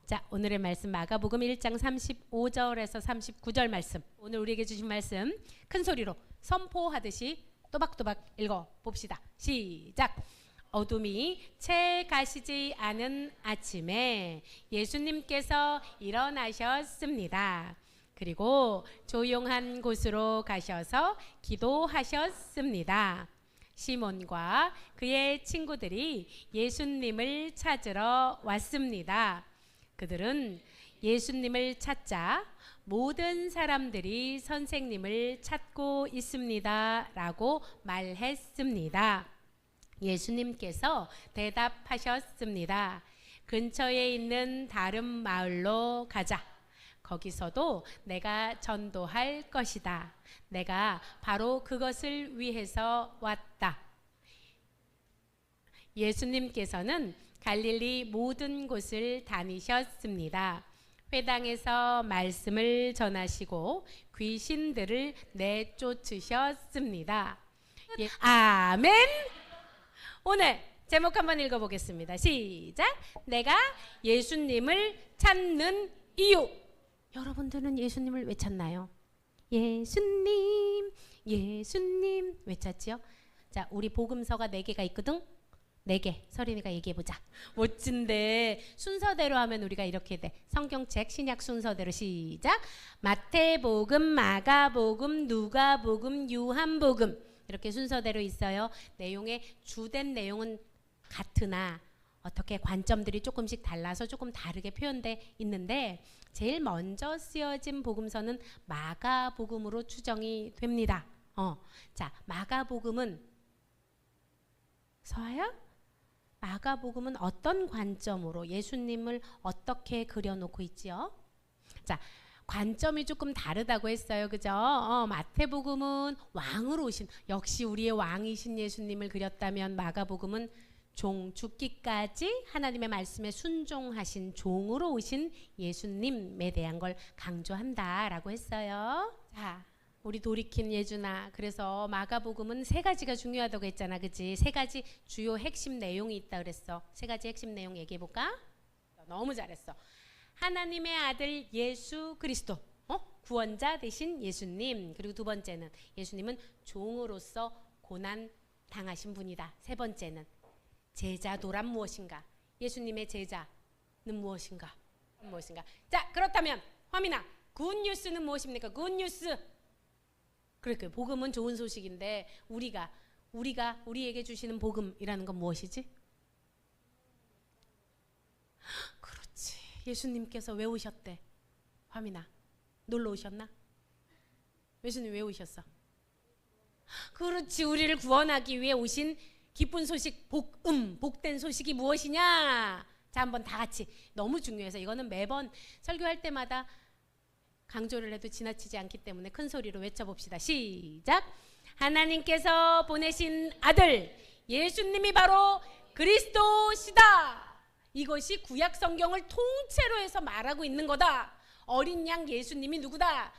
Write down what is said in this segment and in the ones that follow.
자, 오늘의 말씀 마가복음 1장 35절에서 39절 말씀. 오늘 우리에게 주신 말씀 큰 소리로 선포하듯이 또박또박 읽어 봅시다. 시작. 어둠이 채 가시지 않은 아침에 예수님께서 일어나셨습니다. 그리고 조용한 곳으로 가셔서 기도하셨습니다. 시몬과 그의 친구들이 예수님을 찾으러 왔습니다. 그들은 예수님을 찾자 모든 사람들이 선생님을 찾고 있습니다 라고 말했습니다. 예수님께서 대답하셨습니다. 근처에 있는 다른 마을로 가자. 거기서도 내가 전도할 것이다. 내가 바로 그것을 위해서 왔다. 예수님께서는 갈릴리 모든 곳을 다니셨습니다. 회당에서 말씀을 전하시고 귀신들을 내쫓으셨습니다. 아멘. 오늘 제목 한번 읽어보겠습니다. 시작. 내가 예수님을 찾는 이유. 여러분들은 예수님을 왜 찾나요? 예수님, 예수님 왜 찾지요? 자, 우리 복음서가 4개가 있거든. 4개. 서린이가 얘기해보자. 멋진데 순서대로 하면 우리가 이렇게 돼. 성경책 신약 순서대로 시작. 마태복음, 마가복음, 누가복음, 요한복음 이렇게 순서대로 있어요. 내용의 주된 내용은 같으나 어떻게 관점들이 조금씩 달라서 조금 다르게 표현돼 있는데 제일 먼저 쓰여진 복음서는 마가복음으로 추정이 됩니다. 자, 마가복음은 서아야? 마가복음은 어떤 관점으로 예수님을 어떻게 그려놓고 있지요? 자, 관점이 조금 다르다고 했어요. 그죠? 마태복음은 왕으로 오신, 역시 우리의 왕이신 예수님을 그렸다면 마가복음은 종 죽기까지 하나님의 말씀에 순종하신 종으로 오신 예수님에 대한 걸 강조한다라고 했어요. 자, 우리 돌이킨 예준아, 그래서 마가복음은 3가지가 중요하다고 했잖아. 그치? 3가지 주요 핵심 내용이 있다 그랬어. 3가지 핵심 내용 얘기해볼까? 너무 잘했어. 하나님의 아들 예수 그리스도, 구원자 되신 예수님. 그리고 2번째는 예수님은 종으로서 고난 당하신 분이다. 3번째는 제자도란 무엇인가? 예수님의 제자는 무엇인가? 자, 그렇다면 화민아, 굿뉴스는 무엇입니까? 굿뉴스. 그러니까 복음은 좋은 소식인데 우리가 우리에게 주시는 복음이라는 건 무엇이지? 그렇지. 예수님께서 왜 오셨대? 화민아, 놀러 오셨나? 예수님 왜 오셨어? 그렇지. 우리를 구원하기 위해 오신 기쁜 소식, 복된 소식이 무엇이냐? 자, 한번 다 같이. 너무 중요해서 이거는 매번 설교할 때마다 강조를 해도 지나치지 않기 때문에 큰 소리로 외쳐봅시다. 시작. 하나님께서 보내신 아들 예수님이 바로 그리스도시다. 이것이 구약 성경을 통째로 해서 말하고 있는 거다. 어린 양 예수님이 누구다?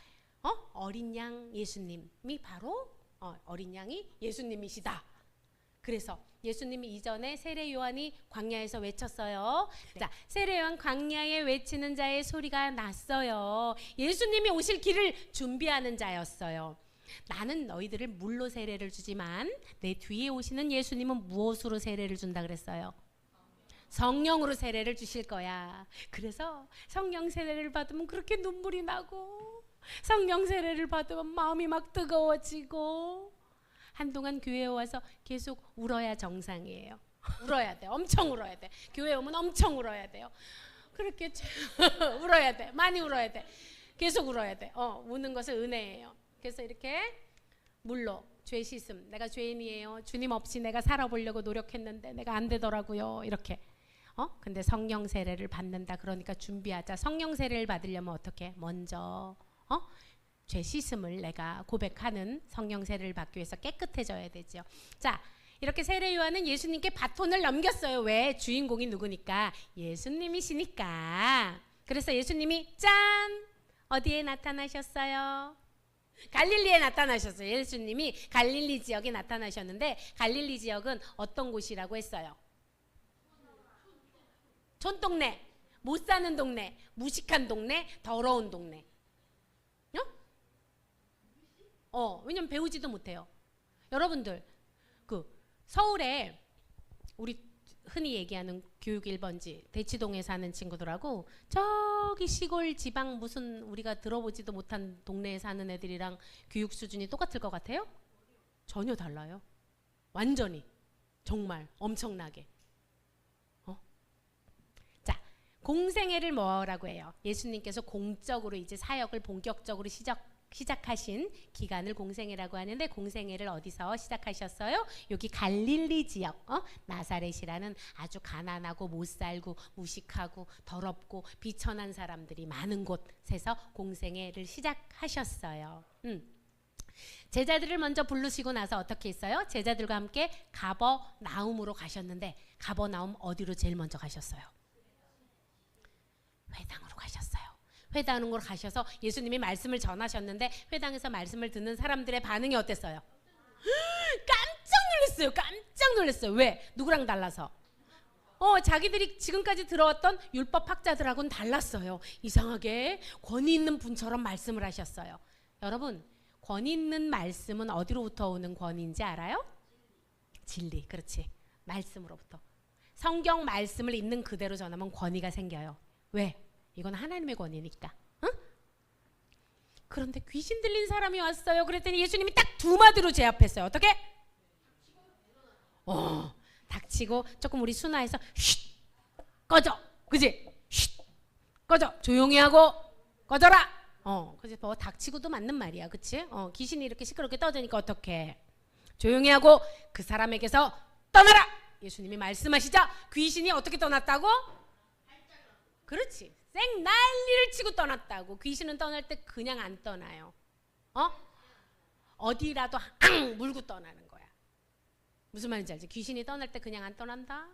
어린 양 예수님이 바로 어린 양이 예수님이시다. 그래서 예수님이 이전에 세례 요한이 광야에서 외쳤어요. 자, 세례 요한 광야에 외치는 자의 소리가 났어요. 예수님이 오실 길을 준비하는 자였어요. 나는 너희들을 물로 세례를 주지만 내 뒤에 오시는 예수님은 무엇으로 세례를 준다 그랬어요? 성령으로 세례를 주실 거야. 그래서 성령 세례를 받으면 그렇게 눈물이 나고 성령 세례를 받으면 마음이 막 뜨거워지고 한동안 교회에 와서 계속 울어야 정상이에요. 울어야 돼. 엄청 울어야 돼. 교회 오면 엄청 울어야 돼요. 그렇게 울어야 돼. 많이 울어야 돼. 계속 울어야 돼. 우는 것은 은혜예요. 그래서 이렇게 물로 죄 씻음. 내가 죄인이에요. 주님 없이 내가 살아보려고 노력했는데 내가 안 되더라고요. 이렇게. 근데 성령 세례를 받는다. 그러니까 준비하자. 성령 세례를 받으려면 어떻게? 먼저 죄 씻음을 내가 고백하는 성령 세례를 받기 위해서 깨끗해져야 되죠. 자, 이렇게 세례 요한은 예수님께 바톤을 넘겼어요. 왜? 주인공이 누구니까? 예수님이시니까. 그래서 예수님이 짠! 어디에 나타나셨어요? 갈릴리에 나타나셨어요. 예수님이 갈릴리 지역에 나타나셨는데 갈릴리 지역은 어떤 곳이라고 했어요? 촌동네. 못 사는 동네, 무식한 동네, 더러운 동네. 왜냐면 배우지도 못해요. 여러분들 그 서울에 우리 흔히 얘기하는 교육 1번지 대치동에 사는 친구들하고 저기 시골 지방 무슨 우리가 들어보지도 못한 동네에 사는 애들이랑 교육 수준이 똑같을 것 같아요? 전혀 달라요. 완전히. 정말 엄청나게. 자, 공생애를 뭐라고 해요? 예수님께서 공적으로 이제 사역을 본격적으로 시작하신 기간을 공생애라고 하는데, 공생애를 어디서 시작하셨어요? 여기 갈릴리 지역, 나사렛이라는 아주 가난하고 못살고 무식하고 더럽고 비천한 사람들이 많은 곳에서 공생애를 시작하셨어요. 제자들을 먼저 부르시고 나서 어떻게 했어요? 제자들과 함께 가버나움으로 가셨는데, 가버나움 어디로 제일 먼저 가셨어요? 회당으로 가셨어요. 회당으로 가셔서 예수님이 말씀을 전하셨는데, 회당에서 말씀을 듣는 사람들의 반응이 어땠어요? 깜짝 놀랐어요. 왜? 누구랑 달라서? 자기들이 지금까지 들어왔던 율법 학자들하고는 달랐어요. 이상하게 권위 있는 분처럼 말씀을 하셨어요. 여러분, 권위 있는 말씀은 어디로부터 오는 권위인지 알아요? 진리. 그렇지. 말씀으로부터. 성경 말씀을 있는 그대로 전하면 권위가 생겨요. 왜? 이건 하나님의 권위니까. 그런데 귀신 들린 사람이 왔어요. 그랬더니 예수님이 딱 두 마디로 제압했어요. 어떻게? 닥치고 조금 우리 순화해서 쉿! 꺼져! 그지? 쉿! 꺼져! 조용히 하고 꺼져라! 그래서 뭐 닥치고도 맞는 말이야. 그치? 귀신이 이렇게 시끄럽게 떠드니까 어떡해? 조용히 하고 그 사람에게서 떠나라! 예수님이 말씀하시자 귀신이 어떻게 떠났다고? 그렇지. 쌩 난리를 치고 떠났다고. 귀신은 떠날 때 그냥 안 떠나요. 어디라도 물고 떠나는 거야. 무슨 말인지 알지? 귀신이 떠날 때 그냥 안 떠난다.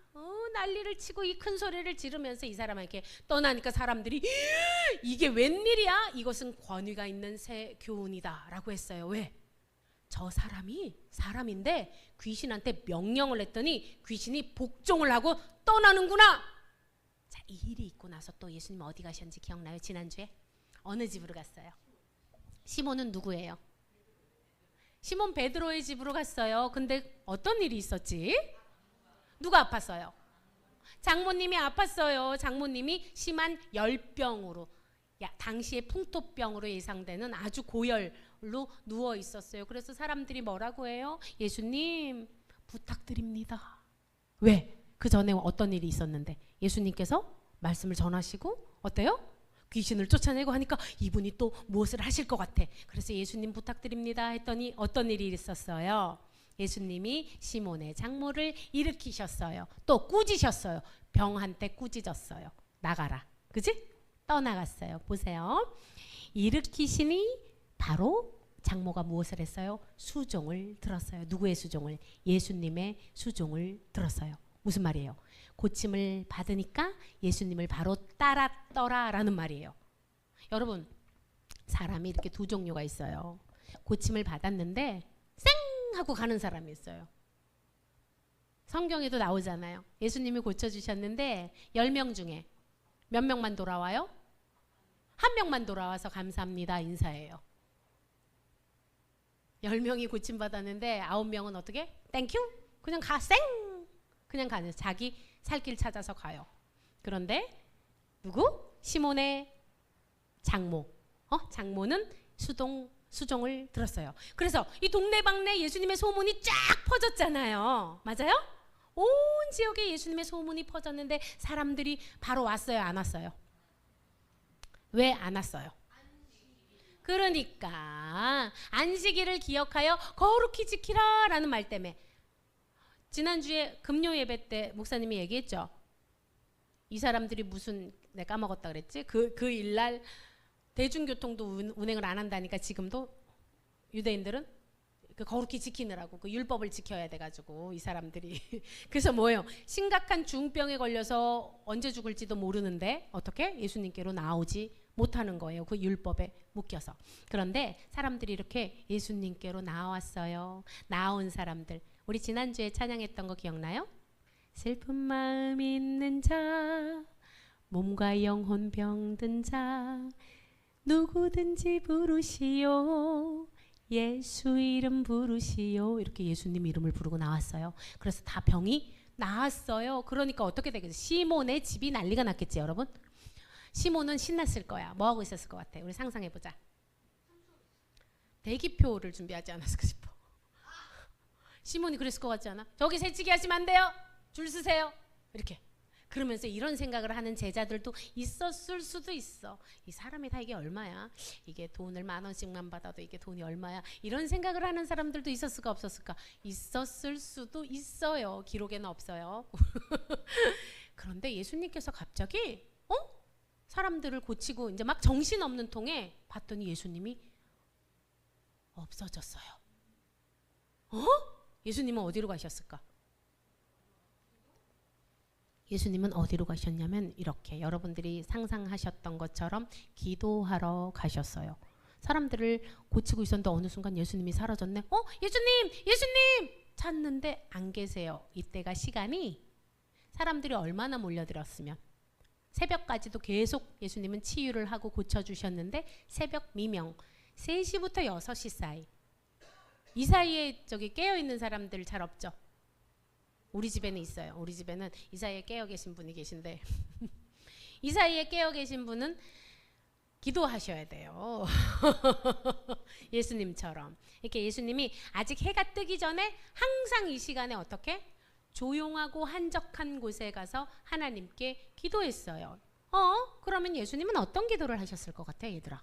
난리를 치고 이 큰 소리를 지르면서 이 사람에게 떠나니까 사람들이 이게 웬일이야? 이것은 권위가 있는 새 교훈이다 라고 했어요. 왜? 저 사람이 사람인데 귀신한테 명령을 했더니 귀신이 복종을 하고 떠나는구나. 자, 이 일이 있고 나서 또 예수님 어디 가셨는지 기억나요? 지난주에 어느 집으로 갔어요? 시몬은 누구예요? 시몬 베드로의 집으로 갔어요. 근데 어떤 일이 있었지? 누가 아팠어요? 장모님이 아팠어요. 장모님이 심한 열병으로, 당시에 풍토병으로 예상되는 아주 고열로 누워 있었어요. 그래서 사람들이 뭐라고 해요? 예수님 부탁드립니다. 왜? 그 전에 어떤 일이 있었는데 예수님께서 말씀을 전하시고 어때요? 귀신을 쫓아내고 하니까 이분이 또 무엇을 하실 것 같아. 그래서 예수님 부탁드립니다 했더니 어떤 일이 있었어요? 예수님이 시몬의 장모를 일으키셨어요. 또 꾸짖으셨어요. 병한테 꾸짖었어요. 나가라. 그지? 떠나갔어요. 보세요. 일으키시니 바로 장모가 무엇을 했어요? 수종을 들었어요. 누구의 수종을? 예수님의 수종을 들었어요. 무슨 말이에요? 고침을 받으니까 예수님을 바로 따랐더라 라는 말이에요. 여러분, 사람이 이렇게 두 종류가 있어요. 고침을 받았는데 쌩 하고 가는 사람이 있어요. 성경에도 나오잖아요. 예수님이 고쳐주셨는데 10명 중에 몇 명만 돌아와요? 한 명만 돌아와서 감사합니다 인사해요. 10명이 고침받았는데 9명은 어떻게? 땡큐? 그냥 가 쌩! 그냥 가는, 자기 살 길 찾아서 가요. 그런데 누구? 시몬의 장모. 장모는 수종을 들었어요. 그래서 이 동네방네 예수님의 소문이 쫙 퍼졌잖아요. 맞아요? 온 지역에 예수님의 소문이 퍼졌는데 사람들이 바로 왔어요? 안 왔어요? 왜 안 왔어요? 그러니까 안식일을 기억하여 거룩히 지키라 라는 말 때문에. 지난주에 금요 예배 때 목사님이 얘기했죠. 이 사람들이 무슨, 내가 까먹었다 그랬지? 그 일날 대중교통도 운행을 안 한다니까 지금도 유대인들은 그 거룩히 지키느라고 그 율법을 지켜야 돼가지고 이 사람들이 그래서 뭐예요? 심각한 중병에 걸려서 언제 죽을지도 모르는데 어떻게? 예수님께로 나오지 못하는 거예요. 그 율법에 묶여서. 그런데 사람들이 이렇게 예수님께로 나왔어요. 나온 사람들, 우리 지난주에 찬양했던 거 기억나요? 슬픈 마음 있는 자 몸과 영혼 병든 자 누구든지 부르시오. 예수 이름 부르시오. 이렇게 예수님 이름을 부르고 나왔어요. 그래서 다 병이 나았어요. 그러니까 어떻게 되겠어요? 시몬의 집이 난리가 났겠지 여러분. 시몬은 신났을 거야. 뭐하고 있었을 것 같아? 우리 상상해보자. 대기표를 준비하지 않았을까 싶어. 시몬이 그랬을 것 같지 않아? 저기 새치기 하시면 안 돼요. 줄 서세요. 이렇게. 그러면서 이런 생각을 하는 제자들도 있었을 수도 있어. 이 사람이 다 이게 얼마야? 이게 돈을 10,000원씩만 받아도 이게 돈이 얼마야? 이런 생각을 하는 사람들도 있었을까 없었을까? 있었을 수도 있어요. 기록에는 없어요. 그런데 예수님께서 갑자기 사람들을 고치고 이제 막 정신없는 통에 봤더니 예수님이 없어졌어요. 예수님은 어디로 가셨을까? 예수님은 어디로 가셨냐면 이렇게 여러분들이 상상하셨던 것처럼 기도하러 가셨어요. 사람들을 고치고 있었는데 어느 순간 예수님이 사라졌네. 예수님! 예수님! 찾는데 안 계세요. 이때가 시간이 사람들이 얼마나 몰려들었으면 새벽까지도 계속 예수님은 치유를 하고 고쳐주셨는데 새벽 미명 3시부터 6시 사이 이 사이에 저기 깨어있는 사람들 잘 없죠? 우리 집에는 있어요. 우리 집에는 이 사이에 깨어 계신 분이 계신데 이 사이에 깨어 계신 분은 기도하셔야 돼요. 예수님처럼. 이렇게 예수님이 아직 해가 뜨기 전에 항상 이 시간에 어떻게? 조용하고 한적한 곳에 가서 하나님께 기도했어요. 그러면 예수님은 어떤 기도를 하셨을 것 같아, 얘들아?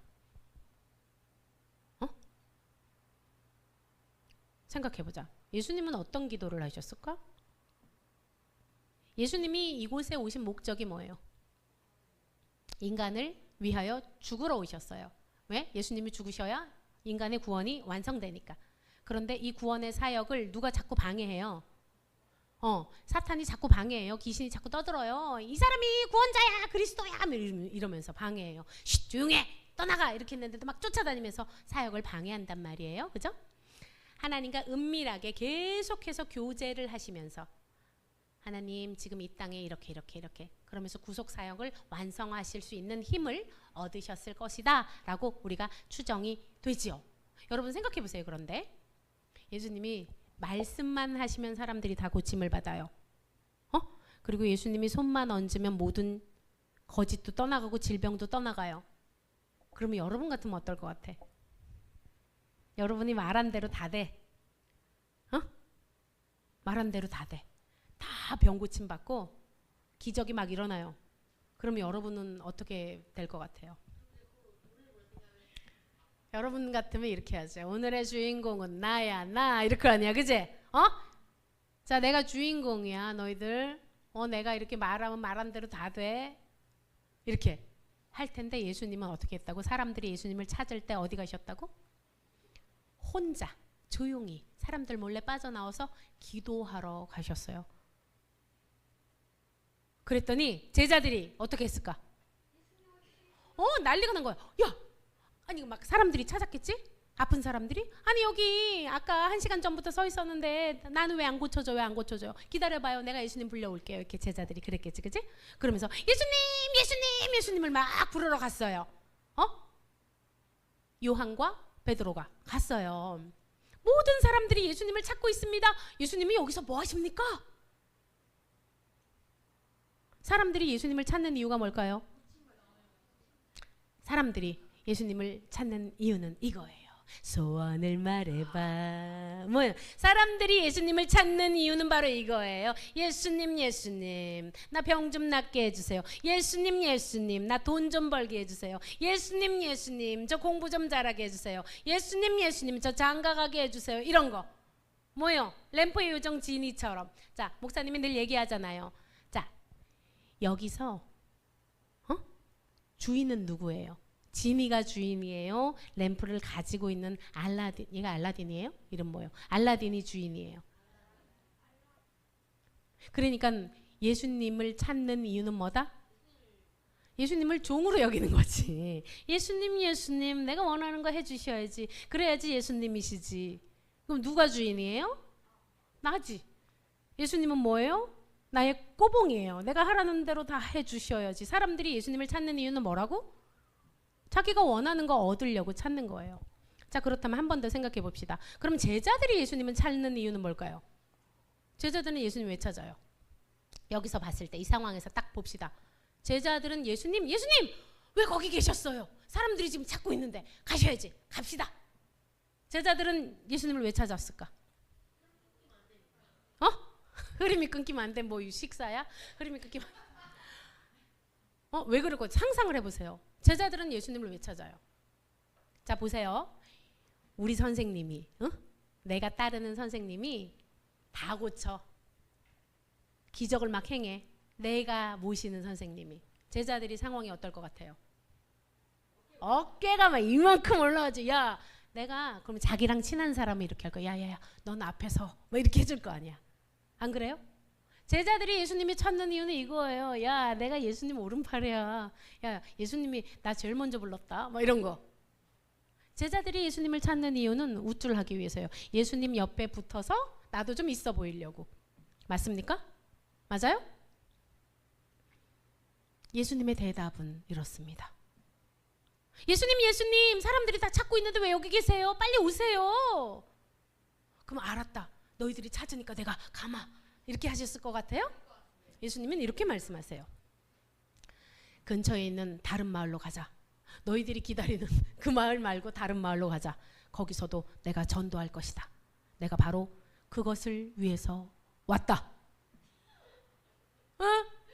생각해보자. 예수님은 어떤 기도를 하셨을까? 예수님이 이곳에 오신 목적이 뭐예요? 인간을 위하여 죽으러 오셨어요. 왜? 예수님이 죽으셔야 인간의 구원이 완성되니까. 그런데 이 구원의 사역을 누가 자꾸 방해해요? 사탄이 자꾸 방해해요. 귀신이 자꾸 떠들어요. 이 사람이 구원자야, 그리스도야 이러면서 방해해요. 쉿, 조용해, 떠나가 이렇게 했는데도 막 쫓아다니면서 사역을 방해한단 말이에요. 그죠? 하나님과 은밀하게 계속해서 교제를 하시면서 하나님 지금 이 땅에 이렇게 그러면서 구속 사역을 완성하실 수 있는 힘을 얻으셨을 것이다 라고 우리가 추정이 되지요. 여러분 생각해 보세요. 그런데 예수님이 말씀만 하시면 사람들이 다 고침을 받아요. 그리고 예수님이 손만 얹으면 모든 거짓도 떠나가고 질병도 떠나가요. 그러면 여러분 같으면 어떨 것 같아? 여러분이 말한 대로 다 돼. 말한 대로 다 돼. 다 병 고침 받고 기적이 막 일어나요. 그러면 여러분은 어떻게 될 것 같아요? 여러분 같으면 이렇게 하죠. 오늘의 주인공은 나야, 나 이렇게 아니야, 그지? 자, 내가 주인공이야, 너희들. 내가 이렇게 말하면 말한 대로 다 돼. 이렇게 할 텐데 예수님은 어떻게 했다고? 사람들이 예수님을 찾을 때 어디 가셨다고? 혼자 조용히 사람들 몰래 빠져나와서 기도하러 가셨어요. 그랬더니 제자들이 어떻게 했을까? 난리가 난 거야. 야, 아니 막 사람들이 찾았겠지? 아픈 사람들이? 아니 여기 아까 1시간 전부터 서 있었는데 나는 왜 안 고쳐져? 왜 안 고쳐져요? 기다려봐요. 내가 예수님 불러올게요. 이렇게 제자들이 그랬겠지, 그치? 그러면서 예수님을 막 부르러 갔어요. 요한과 베드로가 갔어요. 모든 사람들이 예수님을 찾고 있습니다. 예수님이 여기서 뭐 하십니까? 사람들이 예수님을 찾는 이유가 뭘까요? 사람들이 예수님을 찾는 이유는 이거예요. 소원을 말해봐. 뭐예요? 사람들이 예수님을 찾는 이유는 바로 이거예요. 예수님, 나 병 좀 낫게 해주세요. 예수님, 나 돈 좀 벌게 해주세요. 예수님, 저 공부 좀 잘하게 해주세요. 예수님, 저 장가가게 해주세요. 이런 거. 뭐요? 램프의 요정 지니처럼. 자, 목사님이 늘 얘기하잖아요. 자, 여기서 주인은 누구예요? 지니가 주인이에요. 램프를 가지고 있는 알라딘. 얘가 알라딘이에요? 이름 뭐예요? 알라딘이 주인이에요. 그러니까 예수님을 찾는 이유는 뭐다? 예수님을 종으로 여기는 거지. 예수님, 내가 원하는 거 해주셔야지. 그래야지 예수님이시지. 그럼 누가 주인이에요? 나지. 예수님은 뭐예요? 나의 꼬봉이에요. 내가 하라는 대로 다 해주셔야지. 사람들이 예수님을 찾는 이유는 뭐라고? 자기가 원하는 거 얻으려고 찾는 거예요. 자, 그렇다면 한 번 더 생각해 봅시다. 그럼 제자들이 예수님을 찾는 이유는 뭘까요? 제자들은 예수님 왜 찾아요? 여기서 봤을 때 이 상황에서 딱 봅시다. 제자들은 예수님 왜 거기 계셨어요? 사람들이 지금 찾고 있는데 가셔야지. 갑시다. 제자들은 예수님을 왜 찾았을까? 흐름이 끊기면 안 돼. 뭐 식사야? 흐름이 끊기면 왜 그럴까? 상상을 해보세요. 제자들은 예수님을 왜 찾아요? 자, 보세요. 우리 선생님이 내가 따르는 선생님이 다 고쳐. 기적을 막 행해. 내가 모시는 선생님이. 제자들이 상황이 어떨 것 같아요? 어깨가 막 이만큼 올라가지. 야, 내가 그럼 자기랑 친한 사람이 이렇게 할 거야. 야야야, 넌 앞에서 뭐 이렇게 해줄 거 아니야. 안 그래요? 제자들이 예수님이 찾는 이유는 이거예요. 야, 내가 예수님 오른팔이야. 야, 예수님이 나 제일 먼저 불렀다. 뭐 이런 거. 제자들이 예수님을 찾는 이유는 우쭐하기 위해서요. 예수님 옆에 붙어서 나도 좀 있어 보이려고. 맞습니까? 맞아요? 예수님의 대답은 이렇습니다. 예수님, 사람들이 다 찾고 있는데 왜 여기 계세요? 빨리 오세요. 그럼 알았다. 너희들이 찾으니까 내가 가마. 이렇게 하셨을 것 같아요? 예수님은 이렇게 말씀하세요. 근처에 있는 다른 마을로 가자. 너희들이 기다리는 그 마을 말고 다른 마을로 가자. 거기서도 내가 전도할 것이다. 내가 바로 그것을 위해서 왔다.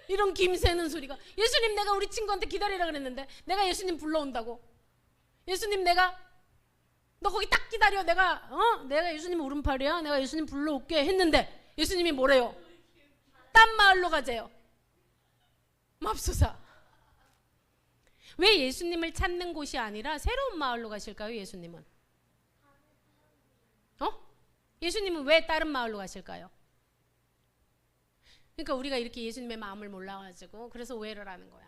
이런 김새는 소리가. 예수님, 내가 우리 친구한테 기다리라 그랬는데 내가 예수님 불러온다고. 예수님, 너 거기 딱 기다려. 내가 예수님 오른팔이야. 내가 예수님 불러올게 했는데 예수님이 뭐래요? 딴 마을로 가재요. 맙소사. 왜 예수님을 찾는 곳이 아니라 새로운 마을로 가실까요? 예수님은? 예수님은 왜 다른 마을로 가실까요? 그러니까 우리가 이렇게 예수님의 마음을 몰라가지고 그래서 오해를 하는 거야.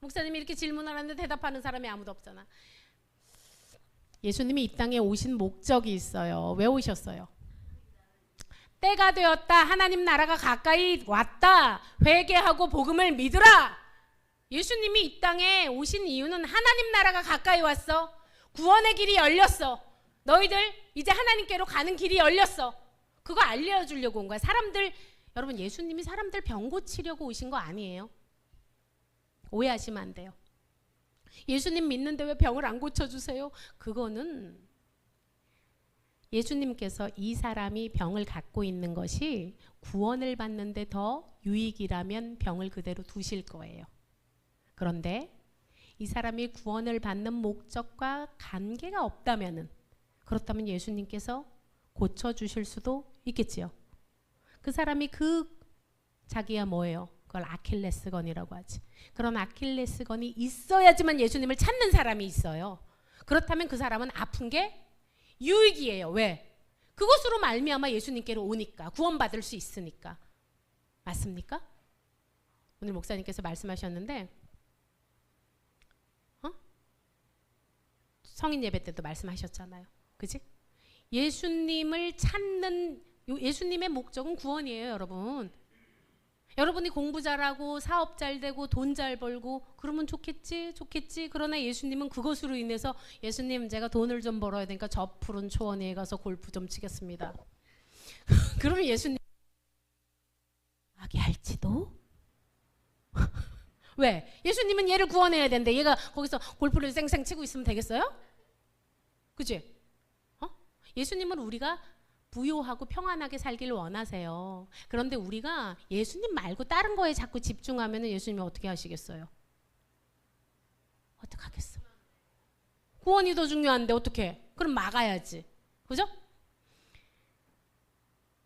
목사님이 이렇게 질문을 하는데 대답하는 사람이 아무도 없잖아. 예수님이 이 땅에 오신 목적이 있어요. 왜 오셨어요? 때가 되었다. 하나님 나라가 가까이 왔다. 회개하고 복음을 믿으라. 예수님이 이 땅에 오신 이유는 하나님 나라가 가까이 왔어. 구원의 길이 열렸어. 너희들 이제 하나님께로 가는 길이 열렸어. 그거 알려주려고 온 거야. 여러분, 예수님이 사람들 병 고치려고 오신 거 아니에요. 오해하시면 안 돼요. 예수님 믿는데 왜 병을 안 고쳐주세요? 그거는 예수님께서 이 사람이 병을 갖고 있는 것이 구원을 받는데 더 유익이라면 병을 그대로 두실 거예요. 그런데 이 사람이 구원을 받는 목적과 관계가 그렇다면 예수님께서 고쳐주실 수도 있겠지요. 그 사람이 자기야 뭐예요? 그걸 아킬레스건이라고 하지. 그런 아킬레스건이 있어야지만 예수님을 찾는 사람이 있어요. 그렇다면 그 사람은 아픈 게 유익이에요. 왜? 그것으로 말미암아 예수님께로 오니까, 구원받을 수 있으니까. 맞습니까? 오늘 목사님께서 말씀하셨는데 성인 예배 때도 말씀하셨잖아요. 그치? 예수님을 찾는 예수님의 목적은 구원이에요, 여러분. 여러분이 공부 잘하고 사업 잘 되고 돈 잘 벌고 그러면 좋겠지. 그러나 예수님은 그것으로 인해서 예수님, 제가 돈을 좀 벌어야 되니까 저 푸른 초원에 가서 골프 좀 치겠습니다. 그러면 예수님 하게 할지도? 왜? 예수님은 얘를 구원해야 되는데 얘가 거기서 골프를 쌩쌩 치고 있으면 되겠어요? 그치? 예수님은 우리가 부요하고 평안하게 살기를 원하세요. 그런데 우리가 예수님 말고 다른 거에 자꾸 집중하면 예수님이 어떻게 하시겠어요? 어떡하겠어? 구원이 더 중요한데 어떡해? 그럼 막아야지. 그죠?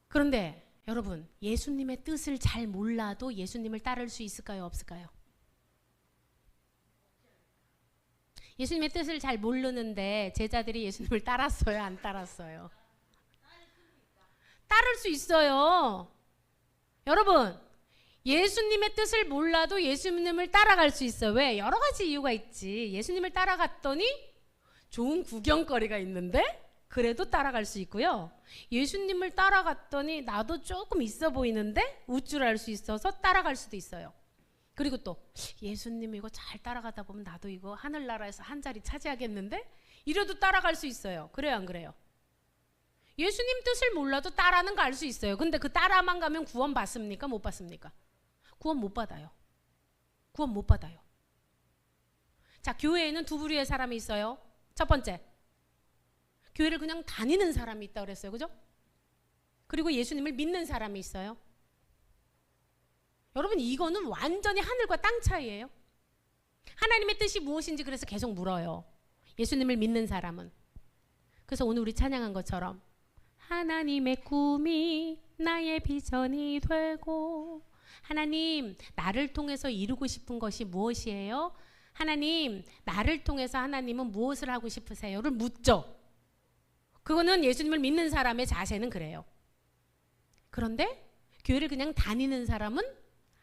그런데 여러분, 예수님의 뜻을 잘 몰라도 예수님을 따를 수 있을까요? 없을까요? 예수님의 뜻을 잘 모르는데 제자들이 예수님을 따랐어요? 안 따랐어요? 따를 수 있어요. 여러분, 예수님의 뜻을 몰라도 예수님을 따라갈 수 있어요. 왜? 여러 가지 이유가 있지. 예수님을 따라갔더니 좋은 구경거리가 있는데 그래도 따라갈 수 있고요. 예수님을 따라갔더니 나도 조금 있어 보이는데 우쭐할 수 있어서 따라갈 수도 있어요. 그리고 또 예수님 이거 잘 따라가다 보면 나도 이거 하늘나라에서 한 자리 차지하겠는데? 이래도 따라갈 수 있어요. 그래요, 안 그래요? 예수님 뜻을 몰라도 따라는 갈 수 있어요. 근데 그 따라만 가면 구원 받습니까? 못 받습니까? 구원 못 받아요. 구원 못 받아요. 자, 교회에는 두 부류의 사람이 있어요. 첫 번째, 교회를 그냥 다니는 사람이 있다고 그랬어요. 그죠? 그리고 예수님을 믿는 사람이 있어요. 여러분, 이거는 완전히 하늘과 땅 차이예요. 하나님의 뜻이 무엇인지 그래서 계속 물어요. 예수님을 믿는 사람은. 그래서 오늘 우리 찬양한 것처럼 하나님의 꿈이 나의 비전이 되고, 하나님 나를 통해서 이루고 싶은 것이 무엇이에요? 하나님 나를 통해서 하나님은 무엇을 하고 싶으세요?를 묻죠. 그거는 예수님을 믿는 사람의 자세는 그래요. 그런데 교회를 그냥 다니는 사람은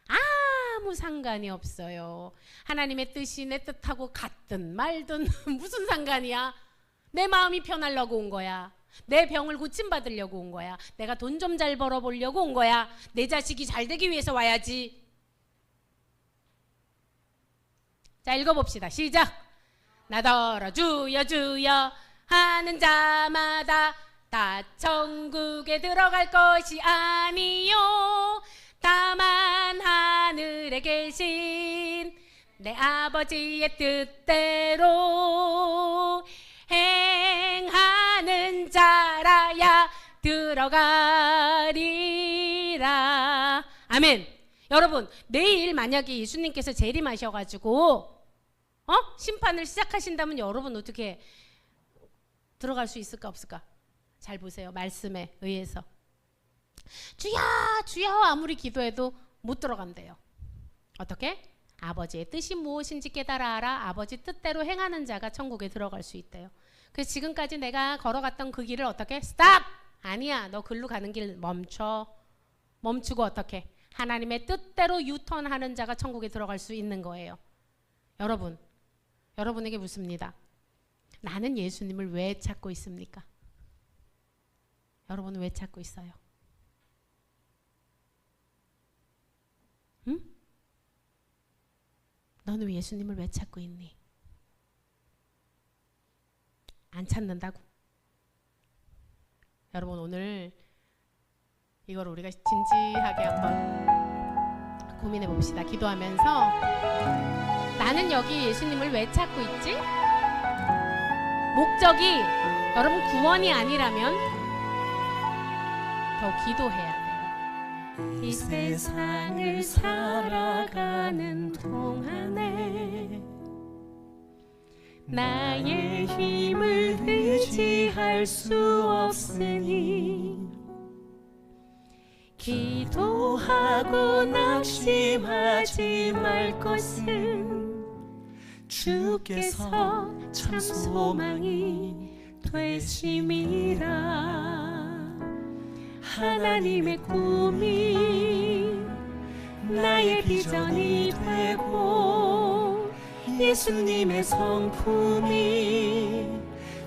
아무 상관이 없어요. 하나님의 뜻이 내 뜻하고 같든 말든 무슨 상관이야. 내 마음이 편하려고 온 거야. 내 병을 고침받으려고 온 거야. 내가 돈 좀 잘 벌어보려고 온 거야. 내 자식이 잘 되기 위해서 와야지. 자, 읽어봅시다. 시작. 나더러 주여 주여 하는 자마다 다 천국에 들어갈 것이 아니요 다만 하늘에 계신 내 아버지의 뜻대로 행하는 자라야 들어가리라. 아멘. 여러분, 내일 만약에 예수님께서 재림하셔가지고 심판을 시작하신다면 여러분 어떻게 들어갈 수 있을까 없을까? 잘 보세요. 말씀에 의해서 주여 주여 아무리 기도해도 못 들어간대요. 어떻게? 아버지의 뜻이 무엇인지 깨달아 알아 아버지 뜻대로 행하는 자가 천국에 들어갈 수 있대요. 그래서 지금까지 내가 걸어갔던 그 길을 어떻게? 스탑! 아니야. 너 글로 가는 길 멈춰. 멈추고 어떻게? 하나님의 뜻대로 유턴하는 자가 천국에 들어갈 수 있는 거예요. 여러분, 여러분에게 묻습니다. 나는 예수님을 왜 찾고 있습니까? 여러분은 왜 찾고 있어요? 응? 너는 예수님을 왜 찾고 있니? 안 찾는다고? 여러분, 오늘 이걸 우리가 진지하게 한번 고민해 봅시다. 기도하면서 나는 여기 예수님을 왜 찾고 있지? 목적이 여러분 구원이 아니라면 더 기도해야 돼요. 이 세상을 살아가는 동안에 나의 힘을 의지할 수 없으니 기도하고 낙심하지 말 것은 주께서 참 소망이 되심이라. 하나님의 꿈이 나의 비전이 되고 예수님의 성품이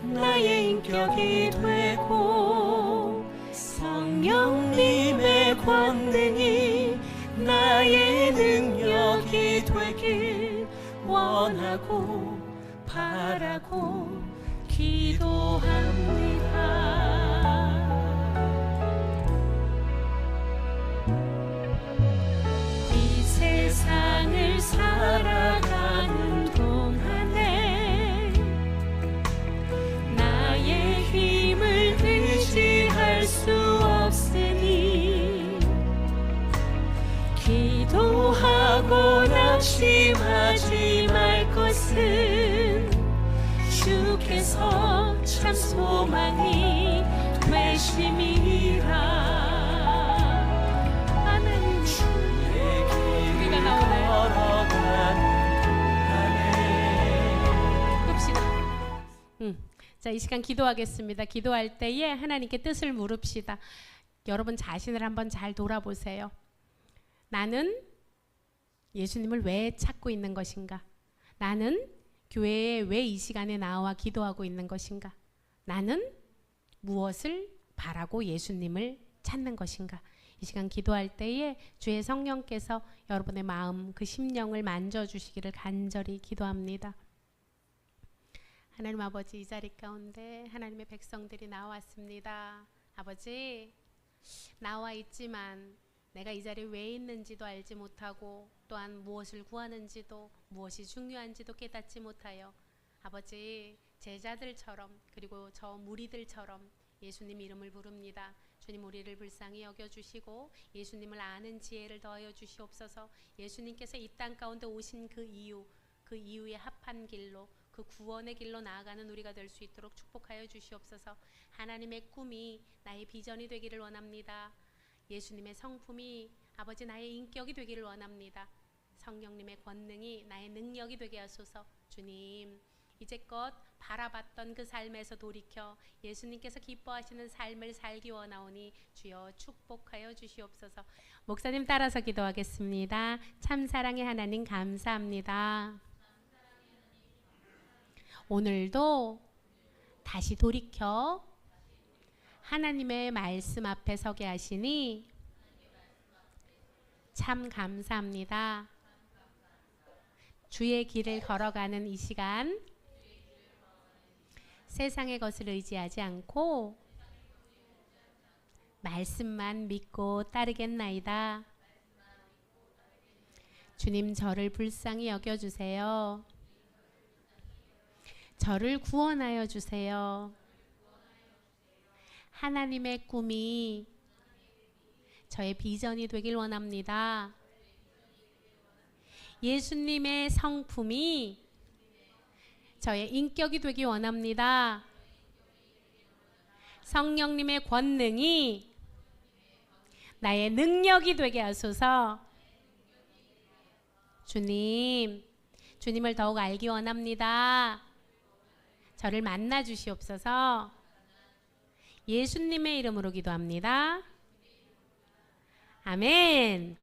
나의 인격이 되고 성령님의 권능이 나의 능력이 되길 원하고 바라고 기도합니다. 이 세상을 살아가는 동안에 나의 힘을 의지할 수 없으니 기도하고 낙심하지 말 것은 주께서 참 소망이 되심이라. 하나님 주의 길을 걸어가는 동안에 봅시다. 자, 이 시간 기도하겠습니다. 기도할 때에 하나님께 뜻을 물읍시다. 여러분 자신을 한번 잘 돌아보세요. 나는 예수님을 왜 찾고 있는 것인가? 나는 교회에 왜 이 시간에 나와 기도하고 있는 것인가? 나는 무엇을 바라고 예수님을 찾는 것인가? 이 시간 기도할 때에 주의 성령께서 여러분의 마음, 그 심령을 만져주시기를 간절히 기도합니다. 하나님 아버지, 이 자리 가운데 하나님의 백성들이 나왔습니다. 아버지, 나와 있지만 내가 이 자리에 왜 있는지도 알지 못하고 또한 무엇을 구하는지도 무엇이 중요한지도 깨닫지 못하여 아버지, 제자들처럼 그리고 저 무리들처럼 예수님 이름을 부릅니다. 주님, 우리를 불쌍히 여겨주시고 예수님을 아는 지혜를 더하여 주시옵소서. 예수님께서 이 땅 가운데 오신 그 이유에 합한 길로, 그 구원의 길로 나아가는 우리가 될 수 있도록 축복하여 주시옵소서. 하나님의 꿈이 나의 비전이 되기를 원합니다. 예수님의 성품이 아버지 나의 인격이 되기를 원합니다. 성령님의 권능이 나의 능력이 되게 하소서. 주님, 이제껏 바라봤던 그 삶에서 돌이켜 예수님께서 기뻐하시는 삶을 살기 원하오니 주여 축복하여 주시옵소서. 목사님 따라서 기도하겠습니다. 참 사랑의 하나님 감사합니다. 오늘도 다시 돌이켜 하나님의 말씀 앞에 서게 하시니 참 감사합니다. 주의 길을 걸어가는 이 시간 세상의 것을 의지하지 않고 말씀만 믿고 따르겠나이다. 주님, 저를 불쌍히 여겨주세요. 저를 구원하여 주세요. 하나님의 꿈이 저의 비전이 되길 원합니다. 예수님의 성품이 저의 인격이 되기 원합니다. 성령님의 권능이 나의 능력이 되게 하소서. 주님, 주님을 더욱 알기 원합니다. 저를 만나 주시옵소서. 예수님의 이름으로 기도합니다. 아멘.